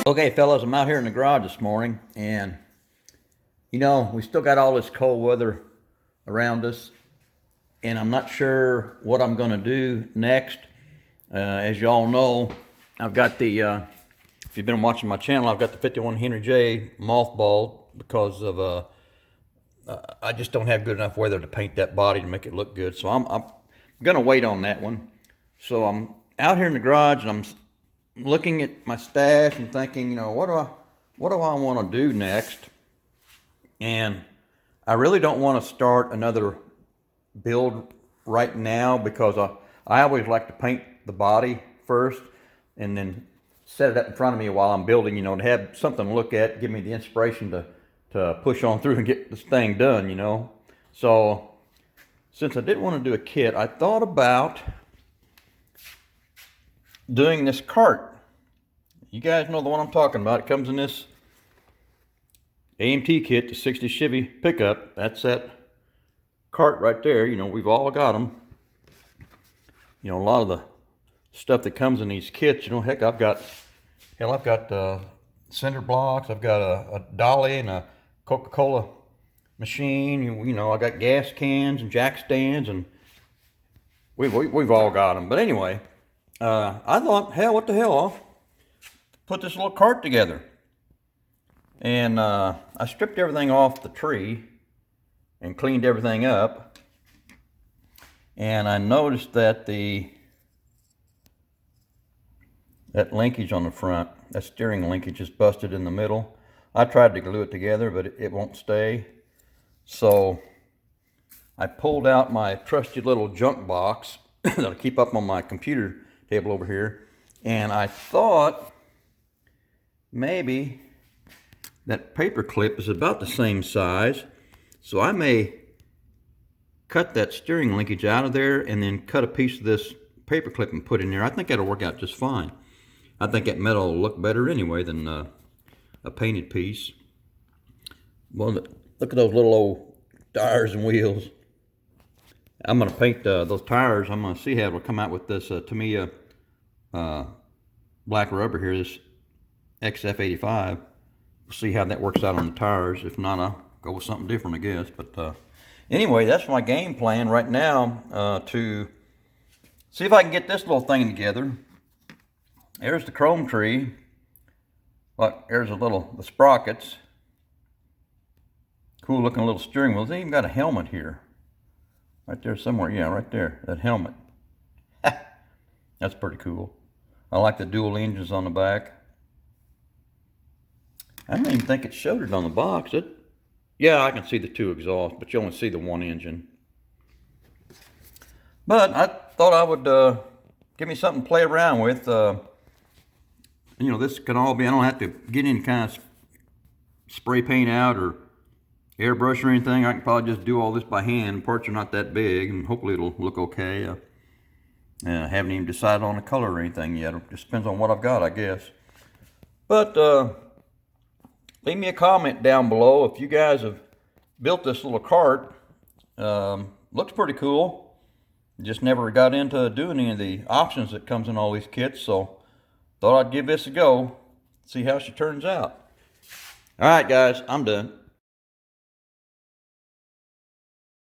Okay, fellas, I'm out here in the garage this morning, and you know, we still got all this cold weather around us, and I'm not sure what I'm going to do next. As you all know, I've got the, if you've been watching my channel, I've got the 51 Henry J mothballed because of, I just don't have good enough weather to paint that body to make it look good. So I'm going to wait on that one. So I'm out here in the garage, and I'm looking at my stash and thinking, you know, what do I want to do next? And I really don't want to start another build right now because I always like to paint the body first and then set it up in front of me while I'm building, you know, to have something to look at, give me the inspiration to push on through and get this thing done, you know. So since I didn't want to do a kit, I thought about doing this cart. You guys know the one I'm talking about. It comes in this AMT kit, the 60 Chevy pickup. That's that cart right there. You know, we've all got them. You know, a lot of the stuff that comes in these kits, you know, heck, I've got cinder blocks. I've got a dolly and a Coca-Cola machine. You know, I got gas cans and jack stands, and we've all got them. But anyway, I thought, hell, what the hell, I'll put this little cart together. And I stripped everything off the tree and cleaned everything up. And I noticed that that linkage on the front, that steering linkage, is busted in the middle. I tried to glue it together, but it won't stay. So I pulled out my trusty little junk box that I keep up on my computer table over here. And I thought maybe that paper clip is about the same size, so I may cut that steering linkage out of there and then cut a piece of this paper clip and put in there. I think that'll work out just fine. I think that metal will look better anyway than a painted piece. Well, look at those little old tires and wheels. I'm going to paint those tires. I'm going to see how it'll come out with this Tamiya black rubber here, this XF85. We'll see how that works out on the tires. If not, I'll go with something different, I guess. But anyway, that's my game plan right now, to see if I can get this little thing together. There's the chrome tree. Look, there's the sprockets. Cool looking little steering wheel. They even got a helmet here. Right there somewhere. Yeah, right there. That helmet. That's pretty cool. I like the dual engines on the back. I don't even think it showed it on the box. Yeah, I can see the two exhausts, but you only see the one engine. But I thought I would give me something to play around with. You know, this can all be, I don't have to get any kind of spray paint out or airbrush or anything. I can probably just do all this by hand. Parts are not that big, and hopefully it'll look okay. I haven't even decided on the color or anything yet. It just depends on what I've got, I guess. But leave me a comment down below if you guys have built this little cart. Looks pretty cool. Just never got into doing any of the options that comes in all these kits, so thought I'd give this a go, see how she turns out. All right, guys, I'm done.